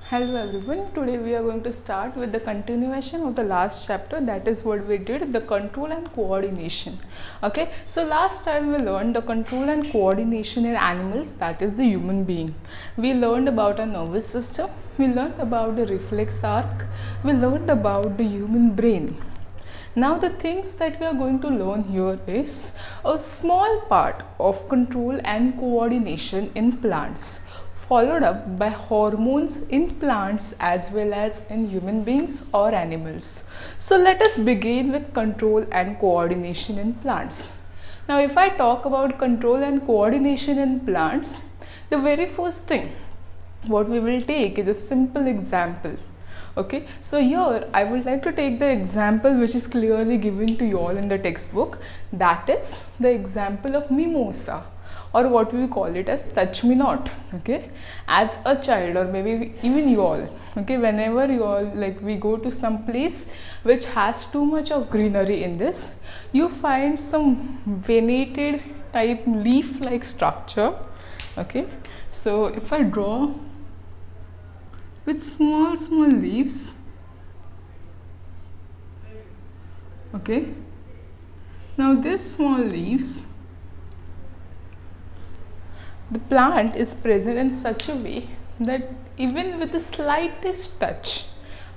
Hello everyone, today we are going to start with the continuation of the last chapter, that is what we did, the control and coordination. Okay, so last time we learned the control and coordination in animals, that is the human being. We learned about a nervous system, we learned about the reflex arc, we learned about the human brain. Now the things that we are going to learn here is a small part of control and coordination in plants, followed up by hormones in plants as well as in human beings or animals. So let us begin with control and coordination in plants. Now if I talk about control and coordination in plants, the very first thing what we will take is a simple example. Okay, so here I would like to take the example which is clearly given to you all in the textbook, that is the example of mimosa, or what we call it as touch me not. Okay, as a child or maybe even you all, okay, whenever you all like we go to some place which has too much of greenery in this, you find some venated type leaf like structure. Okay, so if I draw with small leaves, okay, now this small leaves, the plant is present in such a way that even with the slightest touch,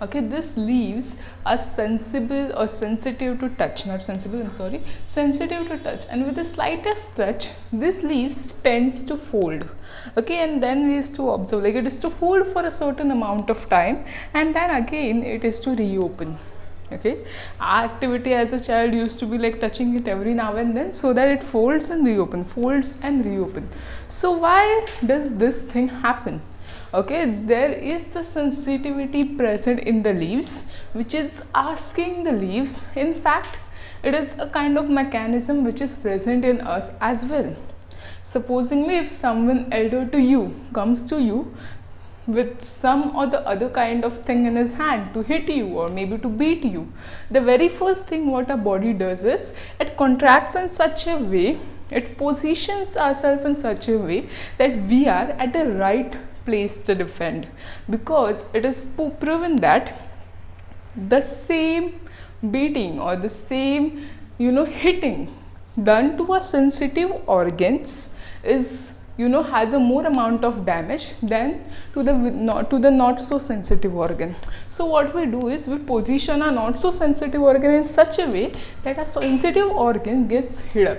okay, these leaves are sensible or sensitive to touch, not sensible, I'm sorry, sensitive to touch, and with the slightest touch these leaves tends to fold. Okay, and then we is to observe like it is to fold for a certain amount of time and then again it is to reopen. Okay, our activity as a child used to be like touching it every now and then so that it folds and reopen, folds and reopen. So why does this thing happen? Okay, there is the sensitivity present in the leaves which is asking the leaves, in fact it is a kind of mechanism which is present in us as well. Supposingly if someone elder to you comes to you with some or the other kind of thing in his hand to hit you or maybe to beat you, the very first thing what our body does is it contracts in such a way, it positions ourselves in such a way that we are at the right place to defend, because it is proven that the same beating or the same hitting done to a sensitive organs is has a more amount of damage than to the not so sensitive organ. So what we do is we position a not so sensitive organ in such a way that a sensitive organ gets hit up,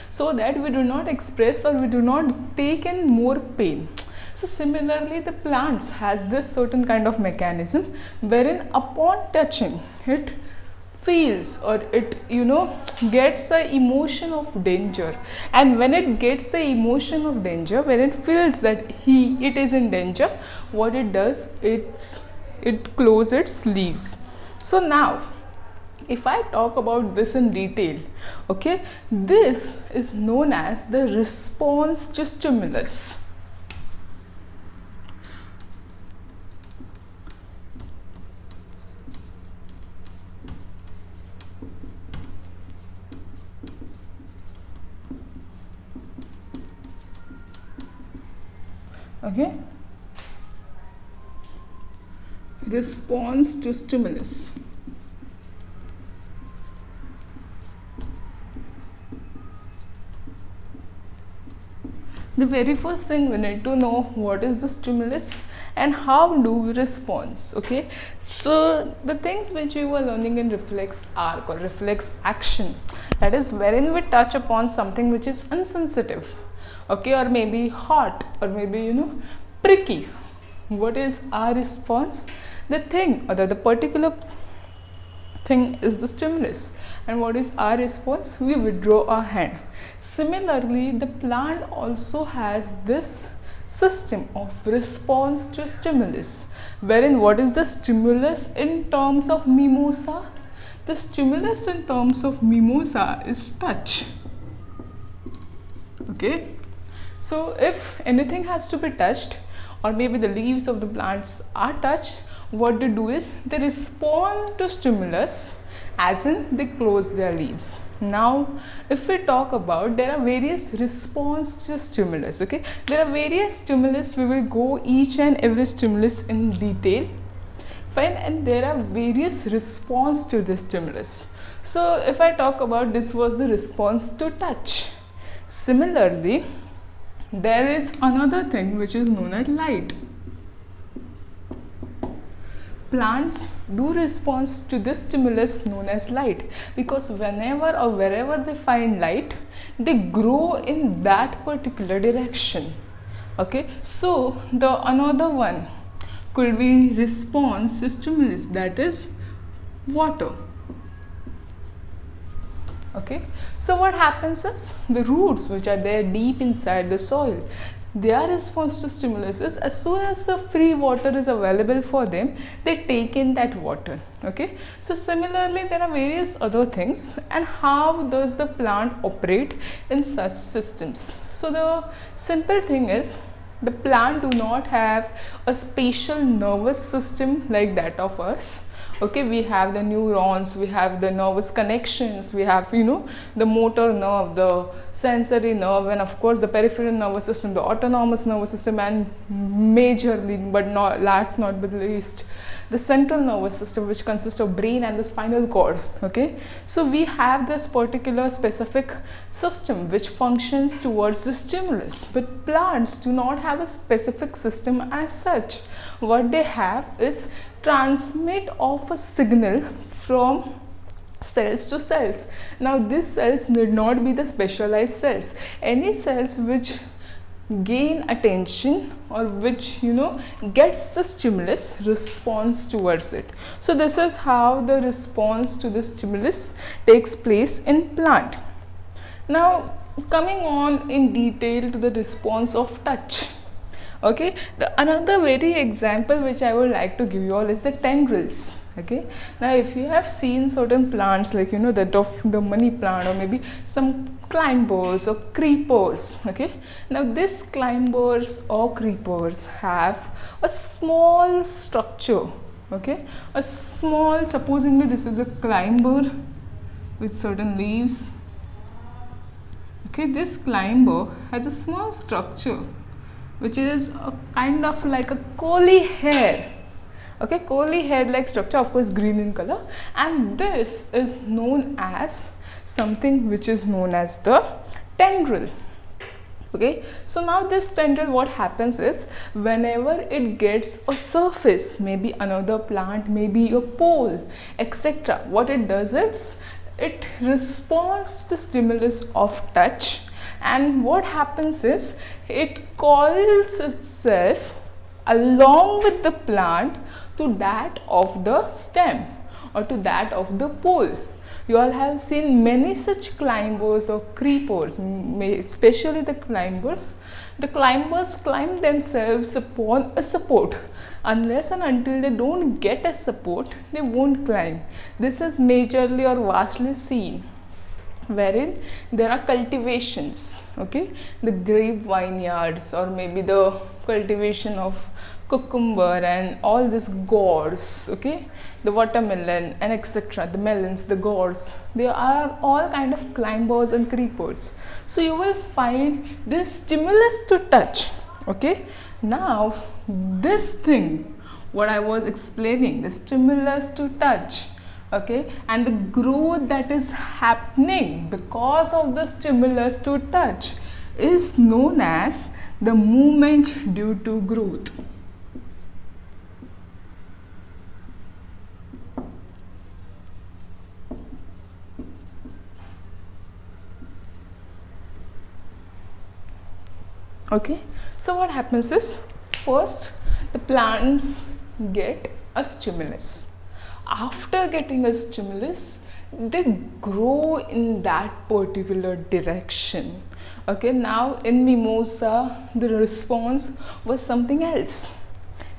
so that we do not express or we do not take in more pain. So similarly the plants has this certain kind of mechanism wherein upon touching it feels or it gets a emotion of danger, and when it gets the emotion of danger, when it feels that it is in danger, what it does, it closes its leaves. So now if I talk about this in detail, okay, this is known as the response to stimulus. Okay, response to stimulus. The very first thing we need to know what is the stimulus and how do we respond. Okay, so the things which we were learning in reflex arc or reflex action, that is wherein we touch upon something which is insensitive, okay, or maybe hot or maybe pricky, what is our response? The thing or the particular thing is the stimulus, and what is our response? We withdraw our hand. Similarly the plant also has this system of response to stimulus, wherein what is the stimulus in terms of mimosa? The stimulus in terms of mimosa is touch. Okay, so if anything has to be touched or maybe the leaves of the plants are touched, what they do is they respond to stimulus, as in they close their leaves. Now if we talk about, there are various response to stimulus. Okay, there are various stimulus. We will go each and every stimulus in detail. Fine. And there are various response to this stimulus. So if I talk about, this was the response to touch. Similarly, there is another thing which is known as light. Plants do response to this stimulus known as light, because whenever or wherever they find light, they grow in that particular direction. Okay, so the another one could be response to stimulus, that is water. Okay, so what happens is, the roots which are there deep inside the soil, their response to stimulus is, as soon as the free water is available for them, they take in that water. Okay, so similarly there are various other things. And how does the plant operate in such systems? So the simple thing is, the plant do not have a special nervous system like that of us. Okay, we have the neurons, we have the nervous connections, we have, you know, the motor nerve, the sensory nerve, and of course the peripheral nervous system, the autonomous nervous system, and majorly, but not last not but least, the central nervous system, which consists of brain and the spinal cord. Okay, so we have this particular specific system which functions towards the stimulus, but plants do not have a specific system as such. What they have is transmit of a signal from cells to cells. Now these cells need not be the specialized cells. Any cells which gain attention or which, you know, gets the stimulus responds towards it. So this is how the response to the stimulus takes place in plant. Now coming on in detail to the response of touch. Okay, another very example which I would like to give you all is the tendrils. Okay, now if you have seen certain plants, like, you know, that of the money plant, or maybe some climbers or creepers. Okay, now these climbers or creepers have a small structure. Okay, a small, supposingly this is a climber with certain leaves. Okay, this climber has a small structure which is a kind of like a curly hair. Okay, curly hair like structure, of course green in color, and this is known as something which is known as the tendril. Okay, so now this tendril, what happens is, whenever it gets a surface, maybe another plant, maybe a pole, etc., what it does is, it responds to the stimulus of touch. And what happens is, it coils itself along with the plant to that of the stem or to that of the pole. You all have seen many such climbers or creepers, especially the climbers. The climbers climb themselves upon a support. Unless and until they don't get a support, they won't climb. This is majorly or vastly seen wherein there are cultivations. Okay, the grape vineyards, or maybe the cultivation of cucumber and all these gourds, okay, the watermelon and etc., the melons, the gourds, they are all kind of climbers and creepers. So you will find this stimulus to touch. Okay, now this thing what I was explaining, the stimulus to touch, okay, and the growth that is happening because of the stimulus to touch is known as the movement due to growth. Okay, so what happens is, first the plants get a stimulus. After getting a stimulus, they grow in that particular direction. Okay, now in mimosa the response was something else.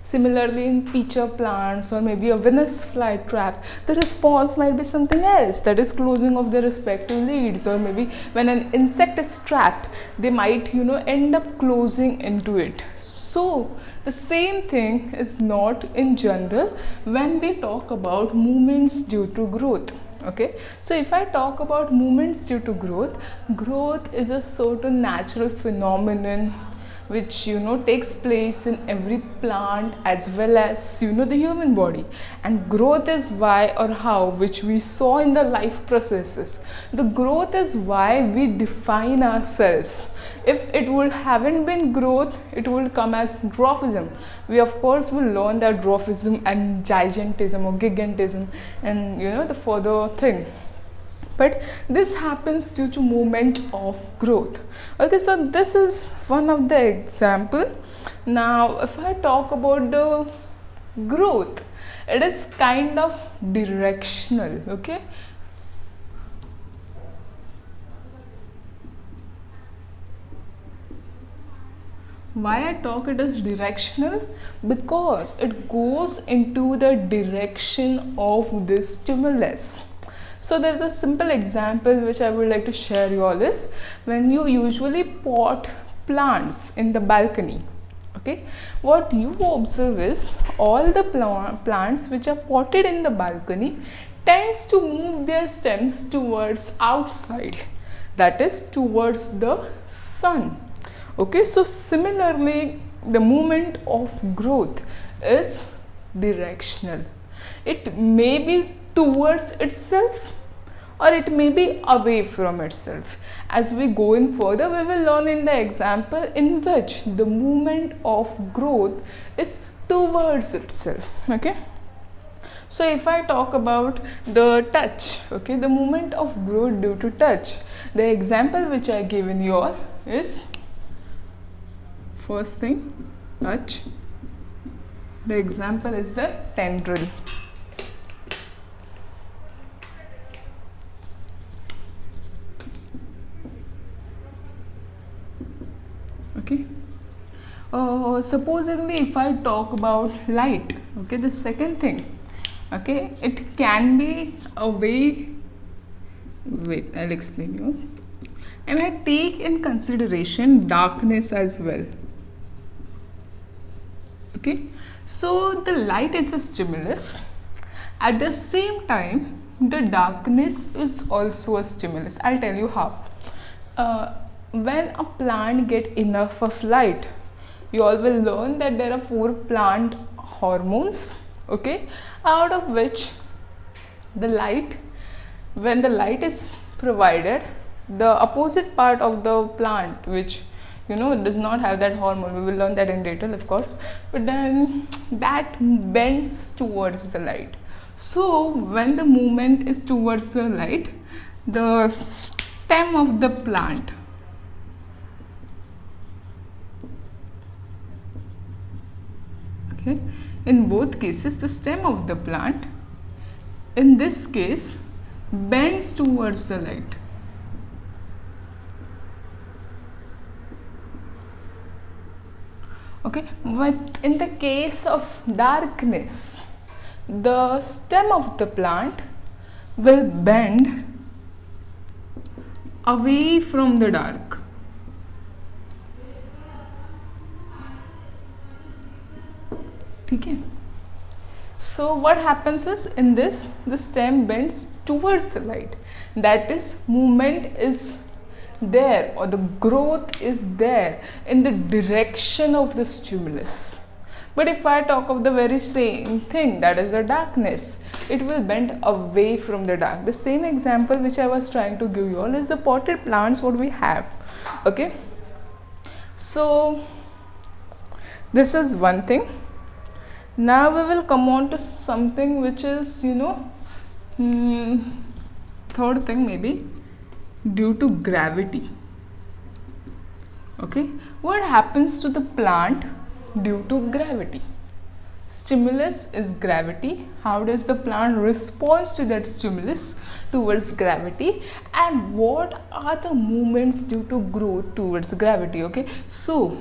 Similarly, in pitcher plants or maybe a Venus flytrap, the response might be something else, that is closing of their respective leads, or maybe when an insect is trapped, they might, end up closing into it. So the same thing is not in general when we talk about movements due to growth. Okay, so if I talk about movements due to growth, growth is a certain natural phenomenon which takes place in every plant as well as the human body. And growth is why or how, which we saw in the life processes, the growth is why we define ourselves. If it would haven't been growth, it would come as dwarfism. We of course will learn that dwarfism and gigantism or gigantism and the further thing, but this happens due to movement of growth. Okay, so this is one of the example. Now if I talk about the growth, it is kind of directional. Okay, why I talk it as directional? Because it goes into the direction of the stimulus. So there's a simple example which I would like to share you all is when you usually pot plants in the balcony. Okay, what you observe is all the plants which are potted in the balcony tends to move their stems towards outside, that is towards the sun. Okay, so similarly the movement of growth is directional. It may be towards itself or it may be away from itself. As we go in further, we will learn in the example in which the movement of growth is towards itself. Okay, so if I talk about the touch, okay, the movement of growth due to touch, the example which I given you all is, first thing, touch. The example is the tendril. Okay, supposedly if I talk about light, okay, the second thing, okay, it can be a way, wait, I'll explain you, and I take in consideration darkness as well. Okay, so the light is a stimulus, at the same time the darkness is also a stimulus. I'll tell you how. When a plant get enough of light, you all will learn that there are 4 plant hormones, okay, out of which the light, when the light is provided, the opposite part of the plant which does not have that hormone, we will learn that in detail of course, but then that bends towards the light. So when the movement is towards the light, the stem of the plant, okay, in both cases the stem of the plant in this case bends towards the light. Okay, but in the case of darkness, the stem of the plant will bend away from the dark. Okay, so what happens is in this, the stem bends towards the light, that is movement is there or the growth is there in the direction of the stimulus. But if I talk of the very same thing, that is the darkness, it will bend away from the dark. The same example which I was trying to give you all is the potted plants what we have. Okay, so this is one thing. Now we will come on to something which is third thing, maybe due to gravity. Okay, what happens to the plant due to gravity? Stimulus is gravity. How does the plant respond to that stimulus towards gravity, and what are the movements due to growth towards gravity? Okay, so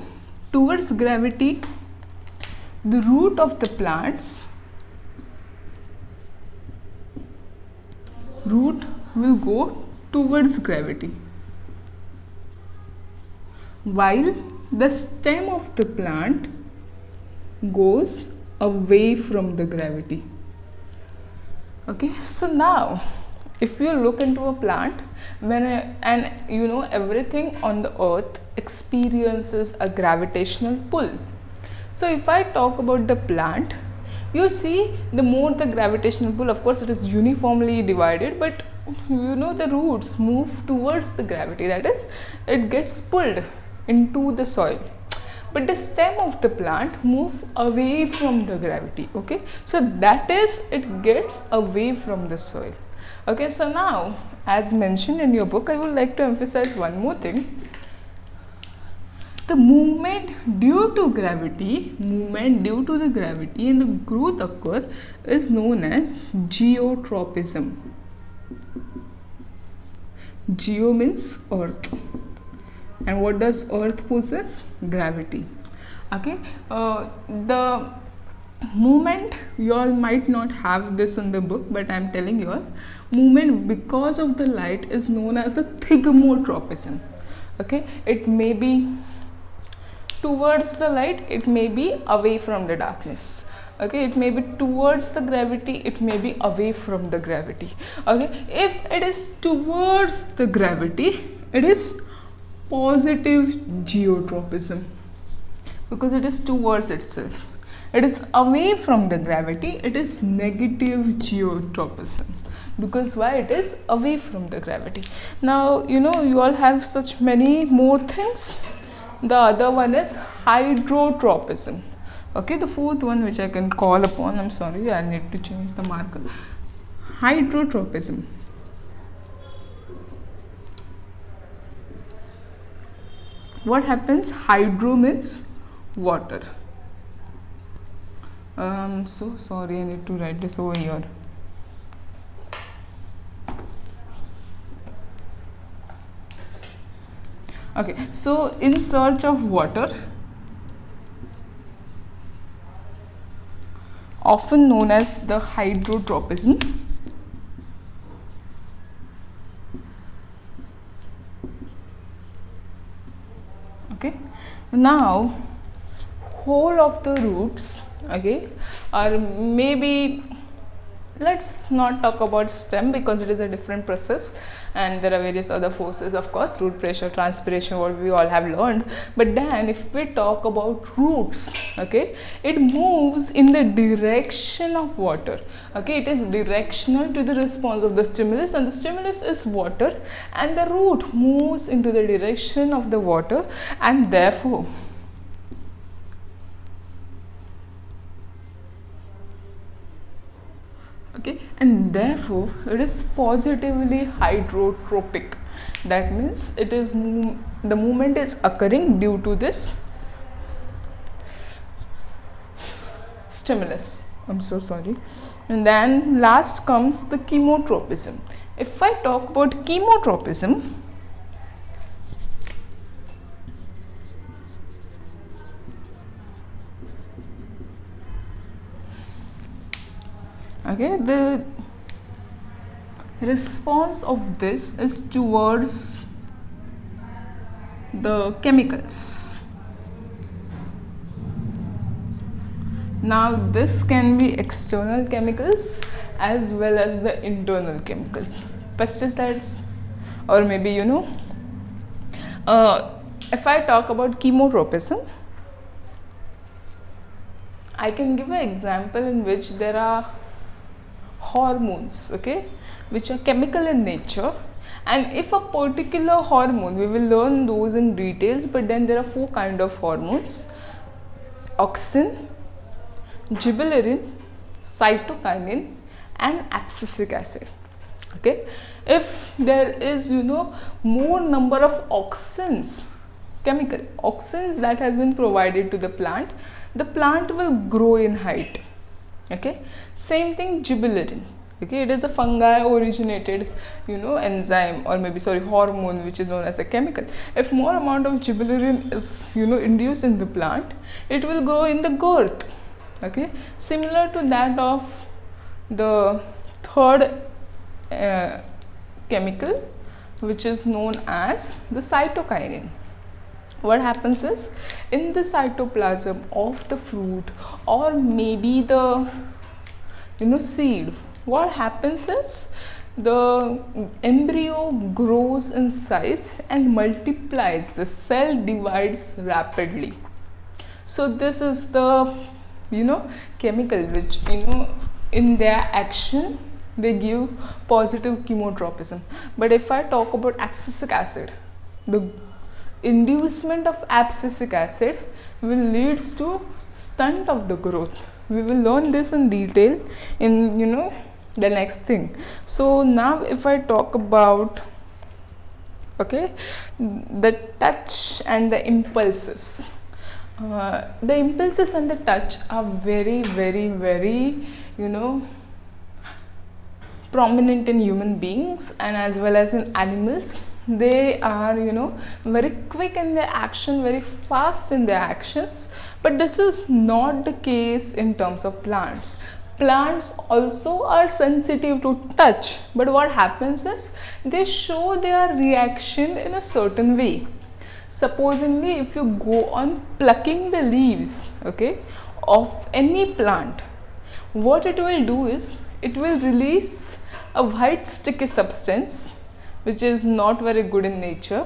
towards gravity, the root of the plants root will go towards gravity, while the stem of the plant goes away from the gravity. Okay, so now if you look into a plant, and you know everything on the earth experiences a gravitational pull. So if I talk about the plant, you see the more the gravitational pull, of course it is uniformly divided, but you know the roots move towards the gravity, that is it gets pulled into the soil, but the stem of the plant move away from the gravity. Okay, so that is it gets away from the soil. Okay, so now as mentioned in your book, I would like to emphasize one more thing. The movement due to the gravity and the growth occur is known as geotropism. Geo means earth, and what does earth possess? Gravity. Okay, the movement, you all might not have this in the book, but I am telling you all, movement because of the light is known as the thigmotropism. Okay, it may be towards the light, it may be away from the darkness. Okay, it may be towards the gravity, it may be away from the gravity. Okay, if it is towards the gravity, it is positive geotropism because it is towards itself. It is away from the gravity, it is negative geotropism, because why? It is away from the gravity. Now you know you all have such many more things. The other one is hydrotropism. Okay, the fourth one which I can call upon, I'm sorry, I need to change the marker. Hydrotropism. What happens? Hydro means water. So sorry, I need to write this over here. Okay, so in search of water, often known as the hydrotropism, okay, now whole of the roots, okay, or maybe let's not talk about stem because it is a different process and there are various other forces, of course, root pressure, transpiration, what we all have learned. But then if we talk about roots, okay, it moves in the direction of water. Okay, it is directional to the response of the stimulus, and the stimulus is water, and the root moves into the direction of the water, and therefore okay, and therefore it is positively hydrotropic. That means it is the movement is occurring due to this stimulus. I'm so sorry. And then last comes the chemotropism. If I talk about chemotropism, okay, the response of this is towards the chemicals. Now this can be external chemicals as well as the internal chemicals, pesticides, or maybe you know, if I talk about chemotropism, I can give an example in which there are hormones, okay, which are chemical in nature, and if a particular hormone, we will learn those in details, but then there are 4 kinds of hormones: auxin, gibberellin, cytokinin, and abscisic acid. Okay, if there is you know more number of auxins, chemical auxins that has been provided to the plant will grow in height. Okay, same thing gibberellin. Okay, it is a fungi originated you know enzyme, or maybe sorry hormone, which is known as a chemical. If more amount of gibberellin is you know induced in the plant, it will grow in the girth. Okay, similar to that of the third chemical, which is known as the cytokinin. What happens is, in the cytoplasm of the fruit or maybe the you know seed, what happens is the embryo grows in size and multiplies, the cell divides rapidly. So this is the, you know, chemical which, you know, in their action they give positive chemotropism. But if I talk about abscisic acid, the inducement of abscisic acid will leads to stunt of the growth. We will learn this in detail in, you know, the next thing. So now if I talk about, okay, the touch and the impulses. The impulses and the touch are very, you know, prominent in human beings and as well as in animals. They are, you know, very quick in their action, very fast in their actions, but this is not the case in terms of plants. Plants also are sensitive to touch, but what happens is they show their reaction in a certain way. Supposingly, if you go on plucking the leaves, okay, of any plant, what it will do is it will release a white sticky substance which is not very good in nature.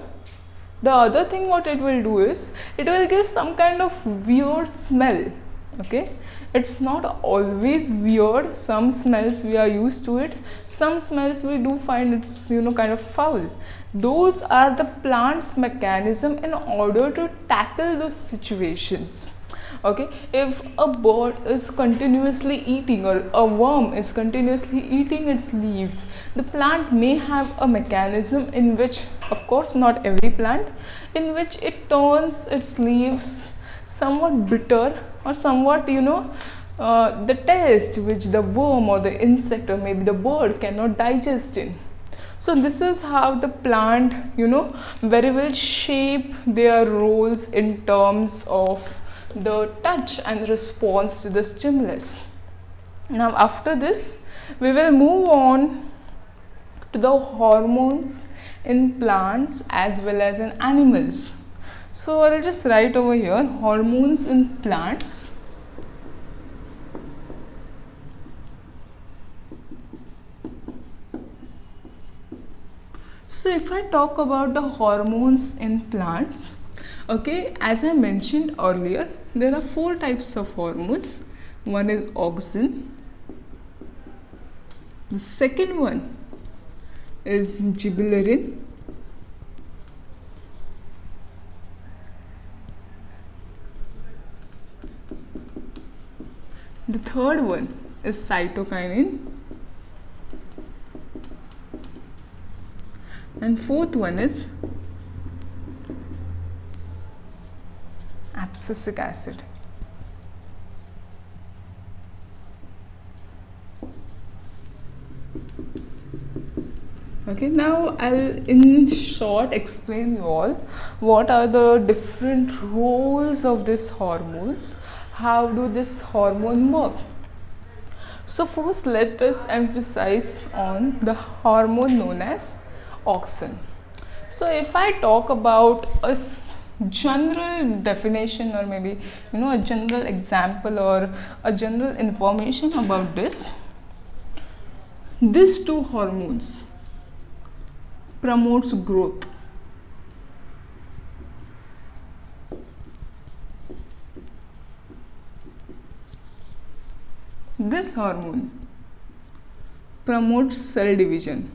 The other thing what it will do is it will give some kind of weird smell. Okay, it's not always weird. Some smells we are used to it, some smells we do find it's, you know, kind of foul. Those are the plant's mechanism in order to tackle those situations. Okay, if a bird is continuously eating or a worm is continuously eating its leaves, the plant may have a mechanism in which, of course not every plant, in which it turns its leaves somewhat bitter or somewhat, you know, the taste which the worm or the insect or maybe the bird cannot digest in. So this is how the plant, you know, very well shape their roles in terms of the touch and response to the stimulus. Now after this we will move on to the hormones in plants as well as in animals. So I'll just write over here hormones in plants. So if I talk about the hormones in plants, okay, as I mentioned earlier, there are 4 types of hormones. One is auxin, the second one is gibberellin, the third one is cytokinin, and fourth one is abscisic acid. Okay, now I'll in short explain you all what are the different roles of these hormones, how do this hormone work. So first let us emphasize on the hormone known as auxin. So if I talk about a general definition or maybe, you know, a general example or a general information about this, these 2 hormones promotes growth. This hormone promotes cell division.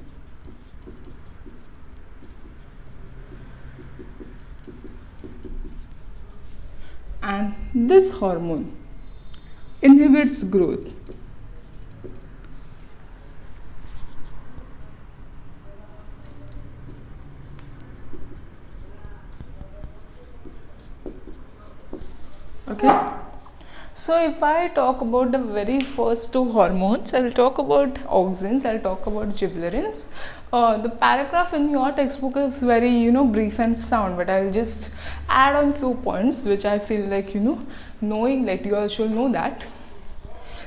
And this hormone inhibits growth. Okay, so if I talk about the very first 2 hormones, I'll talk about auxins, I'll talk about gibberellins. The paragraph in your textbook is very, you know, brief and sound, but I'll just add on few points which I feel like, you know, knowing, like you all should know that.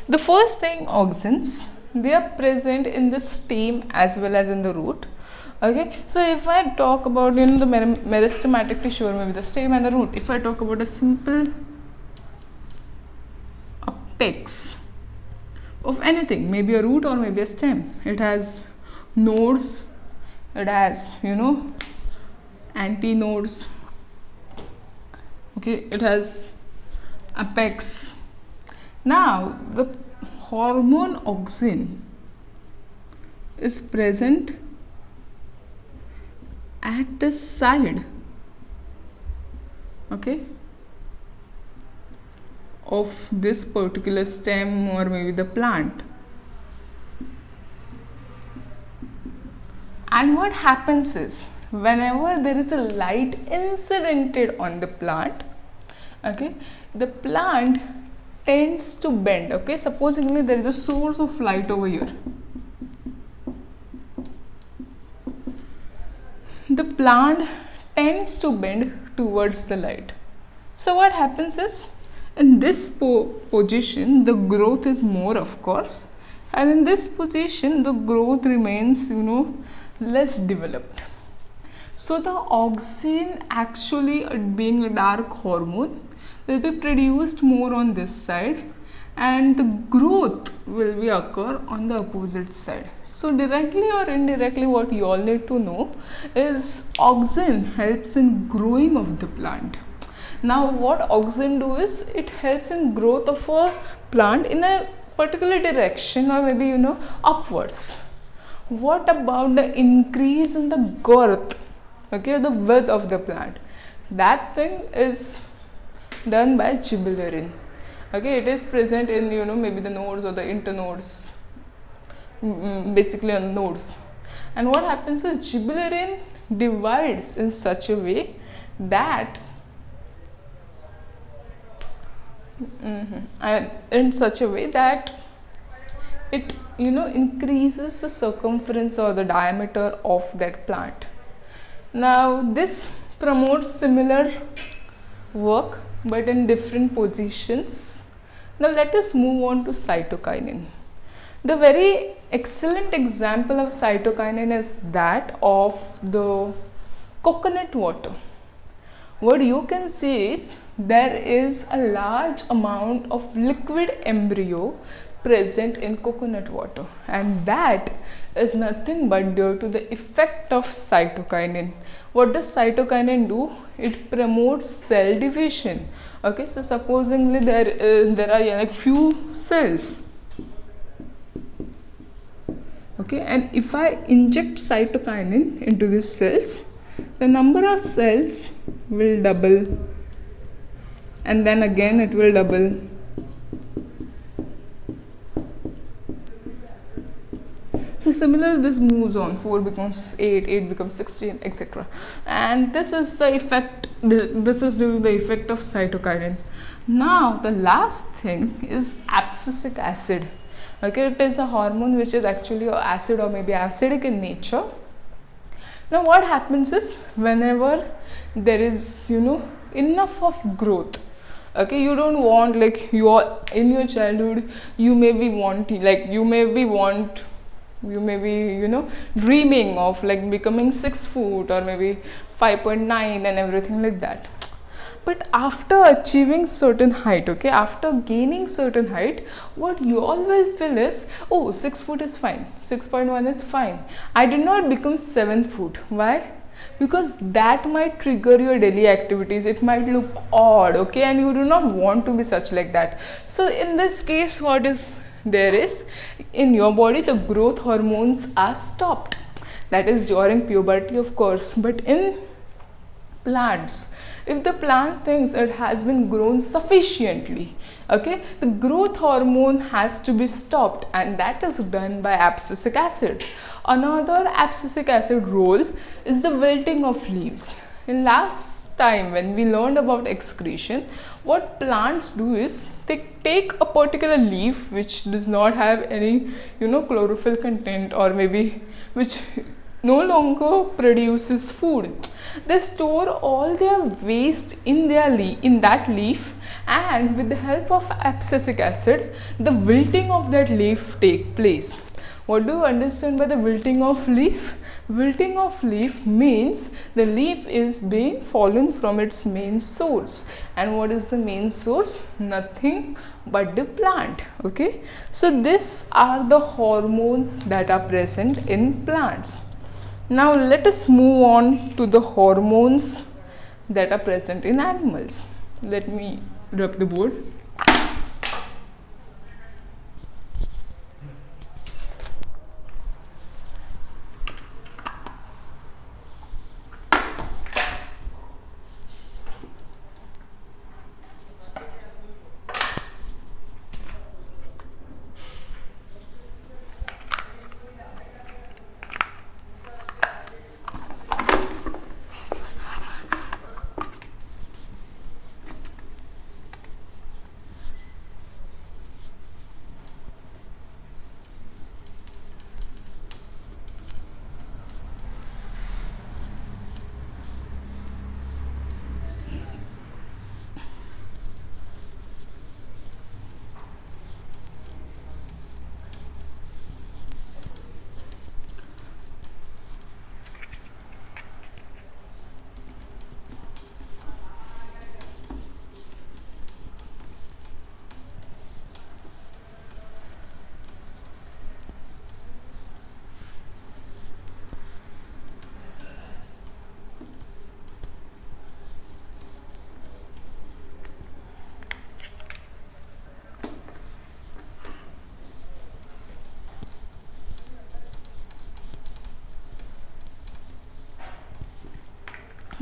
The first thing, auxins, they are present in the stem as well as in the root. Okay, so if I talk about, you know, the meristematic tissue or maybe the stem and the root, if I talk about a simple apex of anything, maybe a root or maybe a stem, it has nodes, it has, you know, antinodes. Okay, it has apex. Now the hormone auxin is present at the side, okay, of this particular stem or maybe the plant. And what happens is, whenever there is a light incidented on the plant, okay, the plant tends to bend. Okay, supposedly there is a source of light over here. The plant tends to bend towards the light. So what happens is, in this position the growth is more, of course, and in this position the growth remains, you know, less developed. So the auxin, actually being a dark hormone, will be produced more on this side, and the growth will be occur on the opposite side. So directly or indirectly, what you all need to know is auxin helps in growing of the plant. Now what auxin do is, it helps in growth of a plant in a particular direction, or maybe, you know, upwards. What about the increase in the girth, okay, the width of the plant? That thing is done by gibberellin. Okay, it is present in, you know, maybe the nodes or the internodes, basically on nodes. And what happens is, gibberellin divides in such a way that it, you know, increases the circumference or the diameter of that plant. Now this promotes similar work but in different positions. Now let us move on to cytokinin. The very excellent example of cytokinin is that of the coconut water. What you can see is, there is a large amount of liquid embryo present in coconut water, and that is nothing but due to the effect of cytokinin. What does cytokinin do? It promotes cell division. Okay, so supposingly there are like few cells. Okay, and if I inject cytokinin into these cells, the number of cells will double, and then again it will double. So similar, this moves on. 4 becomes 8, 8 becomes 16, etc. And this is the effect. This is due to the effect of cytokinin. Now the last thing is abscisic acid. Okay, it is a hormone which is actually acid or maybe acidic in nature. Now what happens is, whenever there is, you know, enough of growth, okay, you don't want, like, you are in your childhood, you may be you know, dreaming of like becoming 6 foot or maybe 5.9 and everything like that. But after achieving certain height, okay, after gaining certain height, what you all will feel is, oh, 6 foot is fine, 6.1 is fine, I did not become 7 foot. Why? Because that might trigger your daily activities. It might look odd, okay, and you do not want to be such like that. So in this case, what is there is, in your body the growth hormones are stopped. That is during puberty, of course. But in plants, if the plant thinks it has been grown sufficiently, okay, the growth hormone has to be stopped, and that is done by abscisic acid. Another abscisic acid role is the wilting of leaves. In last time when we learned about excretion, what plants do is, they take a particular leaf which does not have any, you know, chlorophyll content, or maybe which no longer produces food. They store all their waste in that leaf, and with the help of abscisic acid, the wilting of that leaf take place. What do you understand by the wilting of leaf? Wilting of leaf means the leaf is being fallen from its main source. And what is the main source? Nothing but the plant. Okay, so these are the hormones that are present in plants. Now let us move on to the hormones that are present in animals. Let me rub the board.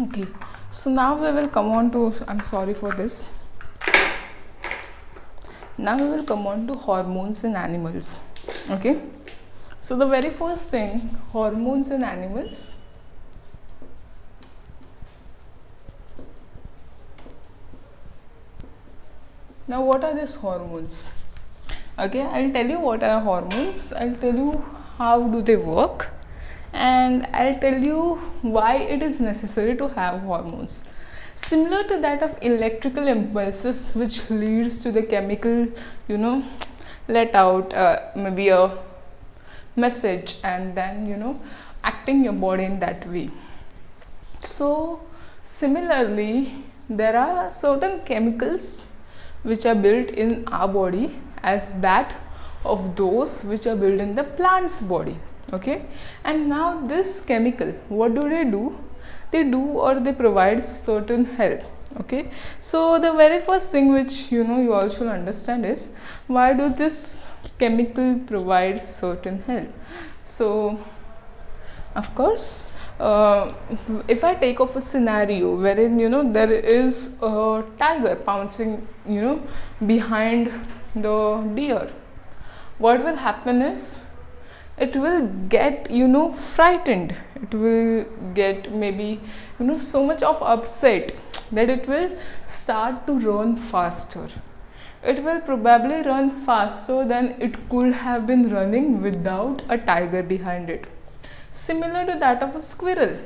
Okay, so now we will come on to, I'm sorry for this. Now we will come on to hormones in animals. Okay, so the very first thing, hormones in animals. Now what are these hormones? Okay, I'll tell you what are hormones, I'll tell you how do they work, and I'll tell you why it is necessary to have hormones. Similar to that of electrical impulses, which leads to the chemical, let out maybe a message, and then acting your body in that way. So similarly, there are certain chemicals which are built in our body as that of those which are built in the plant's body. Okay, and now this chemical, what do? They do or they provide certain help. Okay, so the very first thing which you all should understand is, why do this chemical provide certain help? So of course, if I take off a scenario wherein there is a tiger pouncing behind the deer, what will happen is it will get frightened, it will get maybe so much of upset that it will start to run faster. It will probably run faster than it could have been running without a tiger behind it. Similar to that of a squirrel.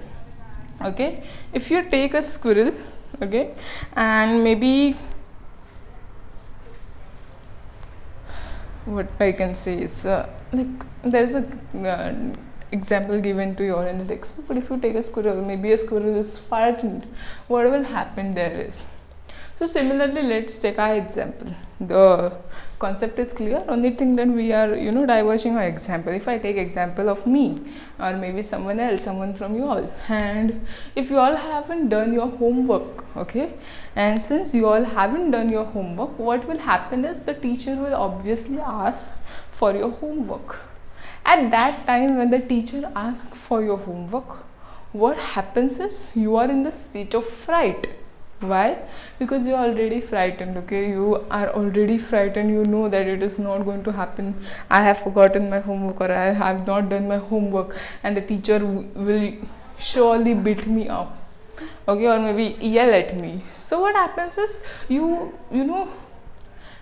Okay, if you take a squirrel, okay, and maybe what I can say is like there's a example given to you all in the textbook, but if you take a squirrel, maybe a squirrel is frightened, what will happen there is, so similarly let's take our example. The concept is clear, only thing that we are diverging our example. If I take example of me or maybe someone else, someone from you all, and if you all haven't done your homework, okay, and since you all haven't done your homework, what will happen is the teacher will obviously ask for your homework. At that time when the teacher asks for your homework, what happens is you are in the state of fright. Why? Because you are already frightened. Okay, you are already frightened, you know that it is not going to happen, I have forgotten my homework or I have not done my homework, and the teacher will surely beat me up, okay, or maybe yell at me. So what happens is you know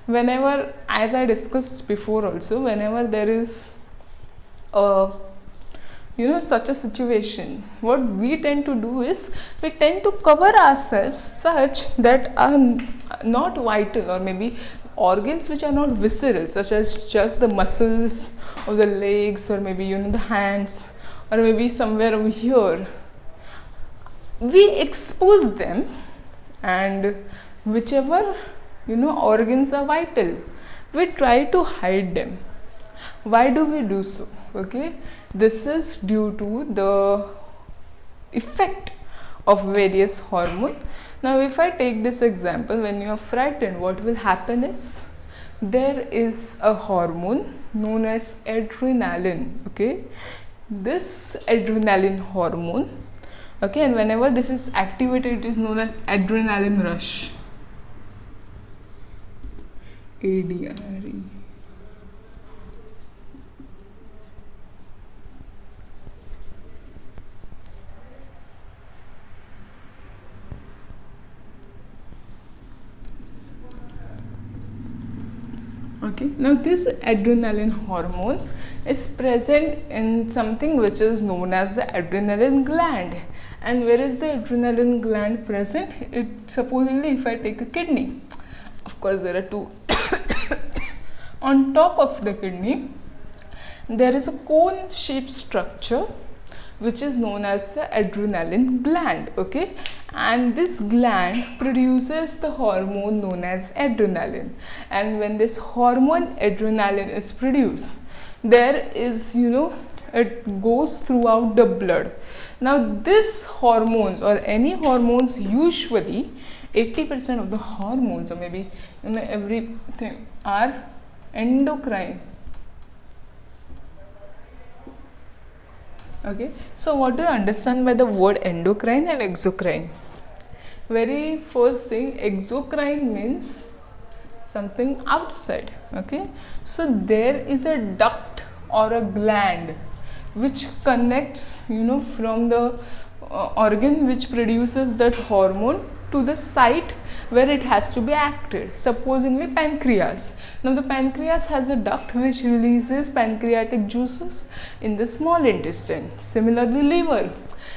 whenever, as I discussed before also, whenever there is a such a situation, what we tend to do is we tend to cover ourselves such that are not vital, or maybe organs which are not visceral, such as just the muscles of the legs, or maybe the hands, or maybe somewhere over here, we expose them, and whichever organs are vital, we try to hide them. Why do we do so? Okay, this is due to the effect of various hormones. Now if I take this example, when you are frightened, what will happen is, there is a hormone known as adrenaline. Okay, this adrenaline hormone, okay, and whenever this is activated, it is known as adrenaline rush. ADRE. Okay, now this adrenaline hormone is present in something which is known as the adrenaline gland. And where is the adrenaline gland present? It supposedly, if I take a kidney, of course there are two. On top of the kidney, there is a cone shaped structure which is known as the adrenaline gland. Okay, and this gland produces the hormone known as adrenaline, and when this hormone adrenaline is produced, there is it goes throughout the blood. Now this hormones, or any hormones, usually 80% of the hormones, or maybe everything, are endocrine. Okay, so what do you understand by the word endocrine and exocrine? Very first thing, exocrine means something outside. Okay, so there is a duct or a gland which connects from the organ which produces that hormone to the site where it has to be acted, supposedly pancreas. Now the pancreas has a duct which releases pancreatic juices in the small intestine. Similarly,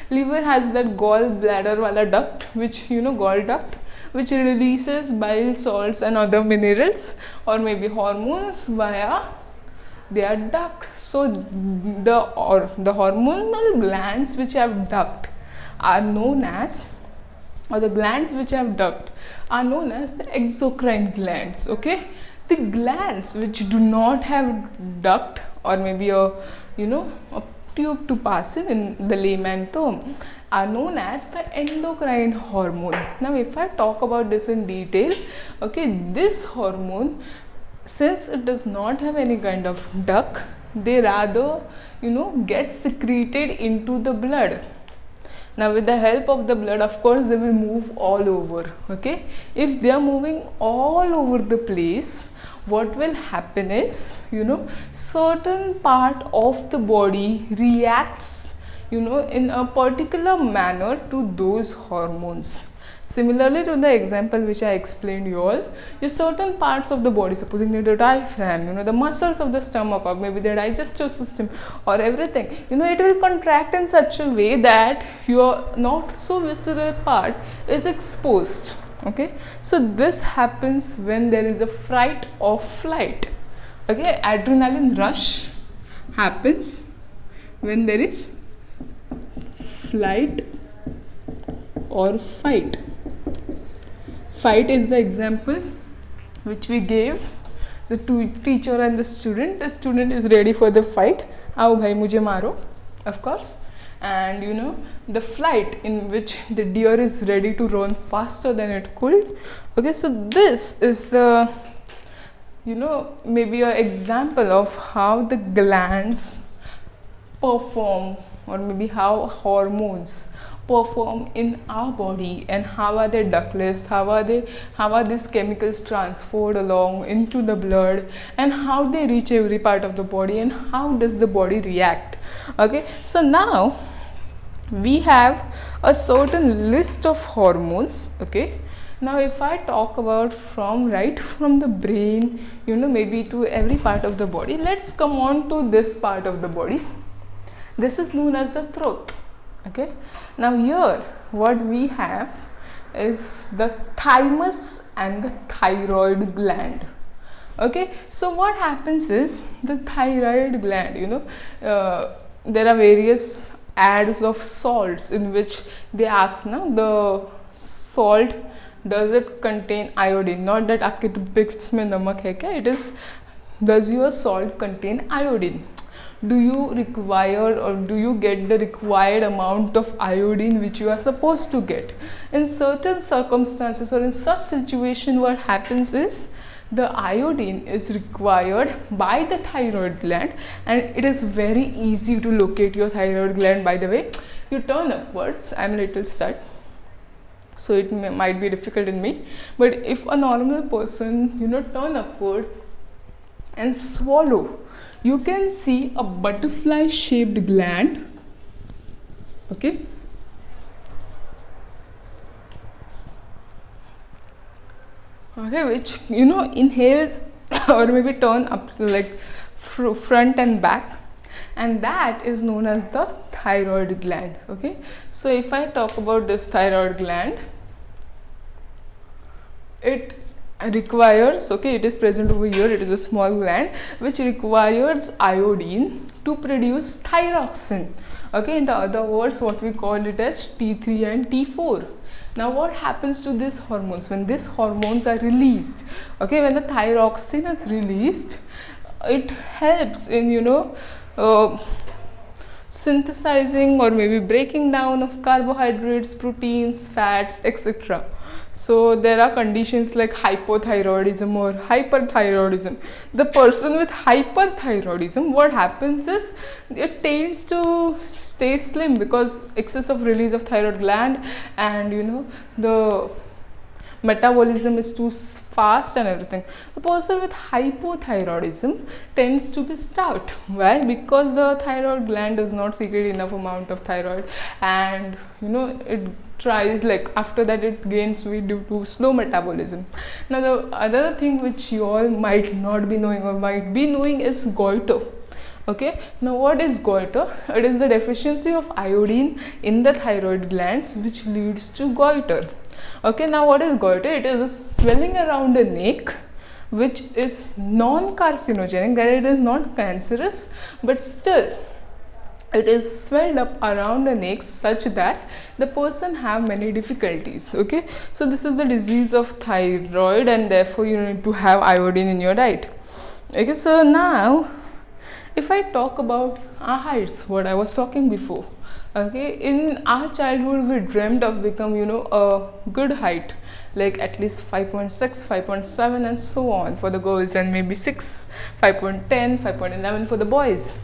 liver has that gallbladder wala duct, which gall duct, which releases bile salts and other minerals, or maybe hormones via their duct. So the hormonal glands which have duct are known as, or the glands which have duct are known as the exocrine glands. Okay, the glands which do not have duct, or maybe a tube to pass in the layman term, are known as the endocrine hormone. Now if I talk about this in detail, okay, this hormone, since it does not have any kind of duct, they rather get secreted into the blood. Now with the help of the blood, of course, they will move all over. Okay, if they are moving all over the place, what will happen is, certain part of the body reacts in a particular manner to those hormones. Similarly to the example which I explained you all, certain parts of the body, supposing the diaphragm, the muscles of the stomach, or maybe the digestive system, or everything, it will contract in such a way that your not so visceral part is exposed. Okay, so this happens when there is a fright or flight. Okay, adrenaline rush happens when there is flight or fight. Fight is the example which we gave the teacher and the student. The student is ready for the fight. Aao bhai mujhe maro, of course. And the flight, in which the deer is ready to run faster than it could. Okay, so this is the maybe an example of how the glands perform, or maybe how hormones perform in our body, and how are they ductless, how are these chemicals transferred along into the blood, and how they reach every part of the body, and how does the body react. Okay, so now we have a certain list of hormones. Okay, now if I talk about right from the brain, maybe to every part of the body, let's come on to this part of the body. This is known as the throat. Okay, now here what we have is the thymus and the thyroid gland. Okay, so what happens is the thyroid gland, there are various ads of salts in which they ask now the salt, does it contain iodine? Not that आपके toothpicks में नमक है क्या, it is, does your salt contain iodine? Do you require or do you get the required amount of iodine which you are supposed to get? In certain circumstances or in such situation, what happens is the iodine is required by the thyroid gland, and it is very easy to locate your thyroid gland. By the way, you turn upwards. I'm a little stud, so it might be difficult in me, but if a normal person turn upwards and swallow, you can see a butterfly shaped gland. Okay, which inhales or maybe turn up like front and back, and that is known as the thyroid gland. Okay, so if I talk about this thyroid gland, it requires, it is present over here, it is a small gland which requires iodine to produce thyroxine. Okay, in the other words, what we call it as T3 and T4. Now what happens to these hormones when these hormones are released? Okay, when the thyroxine is released, it helps in synthesizing or maybe breaking down of carbohydrates, proteins, fats, etc. So there are conditions like hypothyroidism or hyperthyroidism. The person with hyperthyroidism, what happens is it tends to stay slim because excess of release of thyroid gland, and the metabolism is too fast and everything. The person with hypothyroidism tends to be stout. Why? Because the thyroid gland does not secrete enough amount of thyroid, and it tries, like after that it gains weight due to slow metabolism. Now the other thing which you all might not be knowing or might be knowing is goiter. Okay, now what is goiter? It is the deficiency of iodine in the thyroid glands which leads to goiter. Okay, now what is goiter? It is a swelling around the neck which is non-carcinogenic, that it is not cancerous, but still it is swelled up around the neck such that the person have many difficulties. Okay, so this is the disease of thyroid, and therefore you need to have iodine in your diet. Okay, so now if I talk about our heights, what I was talking before. Okay, in our childhood we dreamt of become a good height, like at least 5.6, 5.7 and so on for the girls, and maybe 6, 5.10, 5.11 for the boys.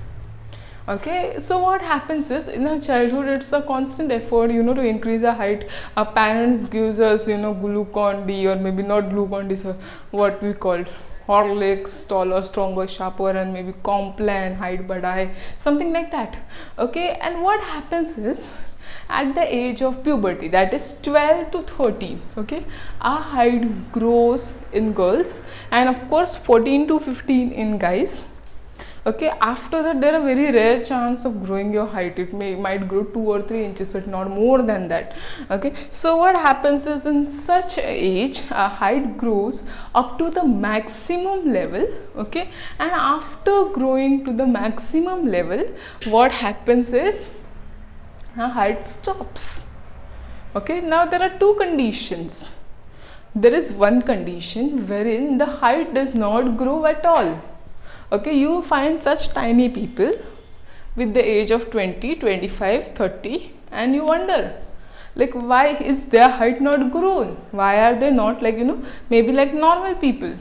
Okay, so what happens is in our childhood it's a constant effort to increase our height. Our parents gives us Glucon-D, or maybe not Glucon-D, so what we call Horlicks, taller, stronger, sharper, and maybe Complan, height badai, something like that. Okay, and what happens is at the age of puberty, that is 12 to 13, okay, our height grows in girls, and of course 14 to 15 in guys. Okay, after that there are very rare chance of growing your height. It might grow 2 or 3 inches, but not more than that. Okay, so what happens is in such age our height grows up to the maximum level. Okay, and after growing to the maximum level, what happens is our height stops. Okay, now there are two conditions. There is one condition wherein the height does not grow at all. Okay, you find such tiny people with the age of 20, 25, 30, and you wonder, like, why is their height not grown? Why are they not like, maybe like normal people?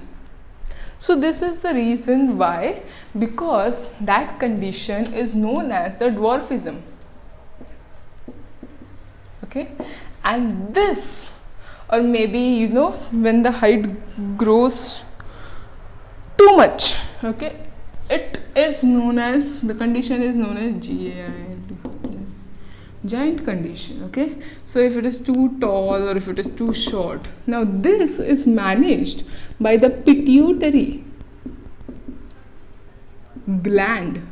So this is the reason why, because that condition is known as the dwarfism. Okay, and this, or maybe, when the height grows too much, okay, it is known as, the condition is known as giant condition. Okay, so if it is too tall or if it is too short, now this is managed by the pituitary gland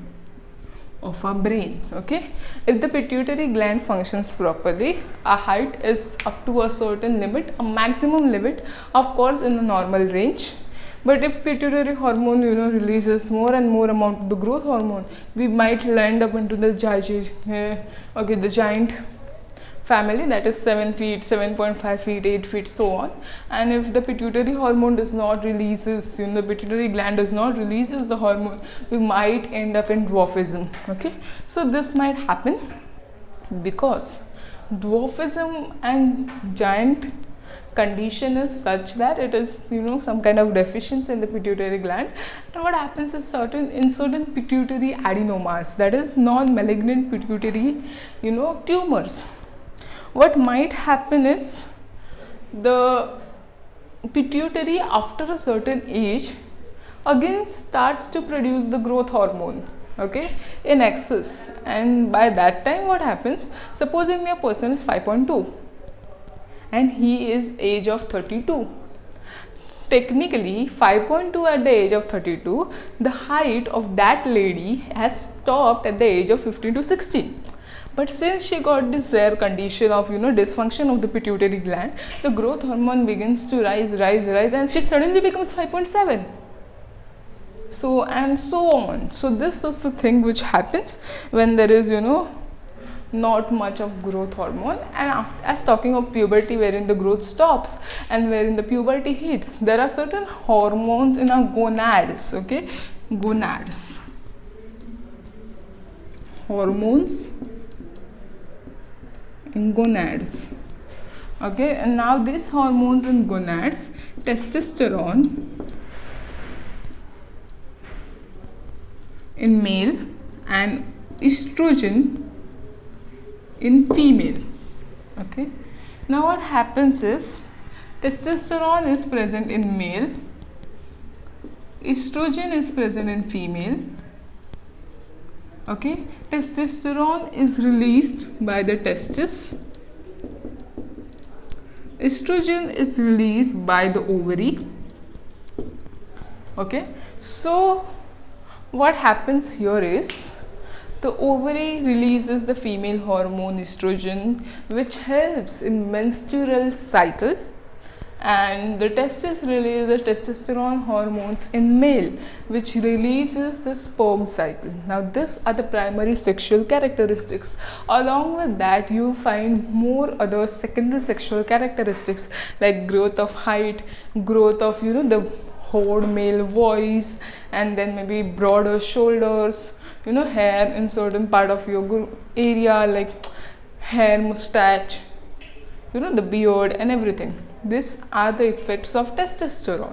of our brain. Okay, if the pituitary gland functions properly, our height is up to a certain limit, a maximum limit, of course in the normal range. But if pituitary hormone, releases more and more amount of the growth hormone, we might land up into the the giant family, that is 7 feet, 7.5 feet, 8 feet, so on. And if the pituitary hormone does not releases, the pituitary gland does not releases the hormone, we might end up in dwarfism. Okay, so this might happen because dwarfism and giant condition is such that it is some kind of deficiency in the pituitary gland. And what happens is in certain pituitary adenomas, that is non-malignant pituitary tumors, what might happen is the pituitary after a certain age again starts to produce the growth hormone, okay, in excess. And by that time what happens, supposing a person is 5.2 and he is age of 32, technically 5.2 at the age of 32, the height of that lady has stopped at the age of 15 to 16. But since she got this rare condition of dysfunction of the pituitary gland, the growth hormone begins to rise, and she suddenly becomes 5.7. So and so on. So this is the thing which happens when there is not much of growth hormone. And as talking of puberty, wherein the growth stops and wherein the puberty hits, there are certain hormones in our gonads. Okay, gonads, hormones in gonads. Okay, and now these hormones in gonads, testosterone in male and estrogen in female. Okay, now what happens is testosterone is present in male, estrogen is present in female. Okay, testosterone is released by the testis, estrogen is released by the ovary. Okay, so what happens here is the ovary releases the female hormone estrogen, which helps in menstrual cycle, and the testis releases the testosterone hormones in male, which releases the sperm cycle. Now these are the primary sexual characteristics. Along with that, you find more other secondary sexual characteristics like growth of height, growth of the whole male voice, and then maybe broader shoulders, hair in certain part of your area, like hair, mustache, the beard and everything. These are the effects of testosterone.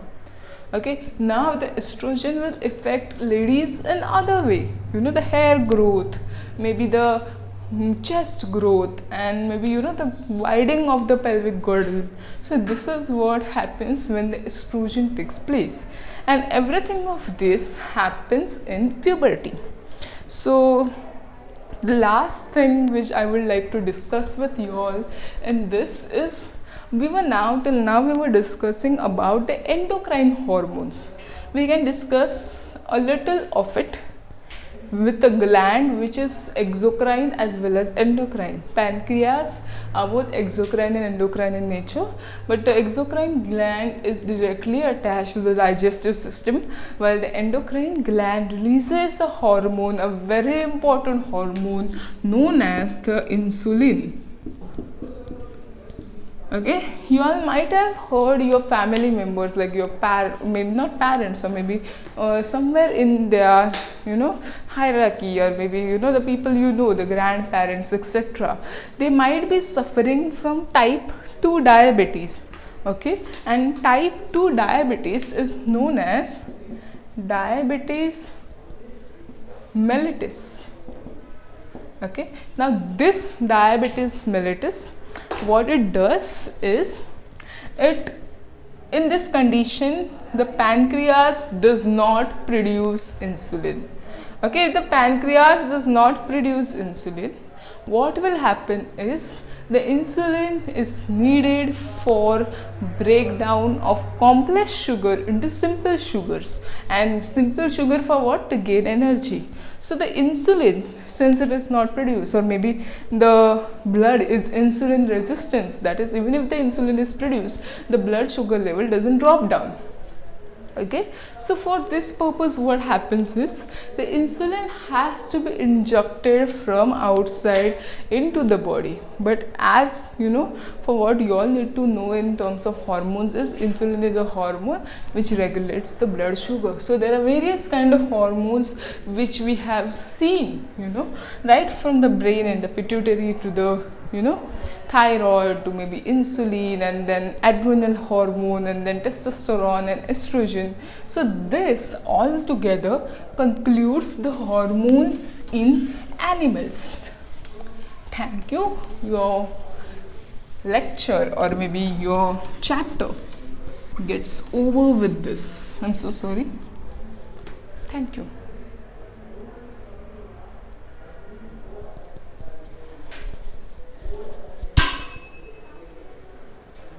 Okay, now the estrogen will affect ladies in other way, the hair growth, maybe the chest growth, and maybe the widening of the pelvic girdle. So this is what happens when the estrogen takes place, and everything of this happens in puberty. So the last thing which I would like to discuss with you all in this is, till now we were discussing about the endocrine hormones. We can discuss a little of it with a gland which is exocrine as well as endocrine. Pancreas are both exocrine and endocrine in nature, but the exocrine gland is directly attached to the digestive system, while the endocrine gland releases a hormone, a very important hormone known as the insulin. Okay, you all might have heard your family members, like your maybe not parents, or maybe somewhere in their hierarchy, or maybe the people the grandparents, etc. They might be suffering from type 2 diabetes. Okay, and type 2 diabetes is known as diabetes mellitus. Okay, now this diabetes mellitus, what it does is, in this condition the pancreas does not produce insulin. Okay, if the pancreas does not produce insulin, what will happen is the insulin is needed for breakdown of complex sugar into simple sugars, and simple sugar for what? To gain energy. So the insulin, since it is not produced, or maybe the blood is insulin resistance, that is, even if the insulin is produced, the blood sugar level doesn't drop down. Okay, so for this purpose what happens is the insulin has to be injected from outside into the body. But as you know, for what you all need to know in terms of hormones is insulin is a hormone which regulates the blood sugar. So there are various kind of hormones which we have seen, you know, right from the brain and the pituitary to the, you know, thyroid to maybe insulin, and then adrenal hormone, and then testosterone and estrogen. So this all together concludes the hormones in animals. Thank you. Your lecture or maybe your chapter gets over with this. I'm so sorry. Thank you.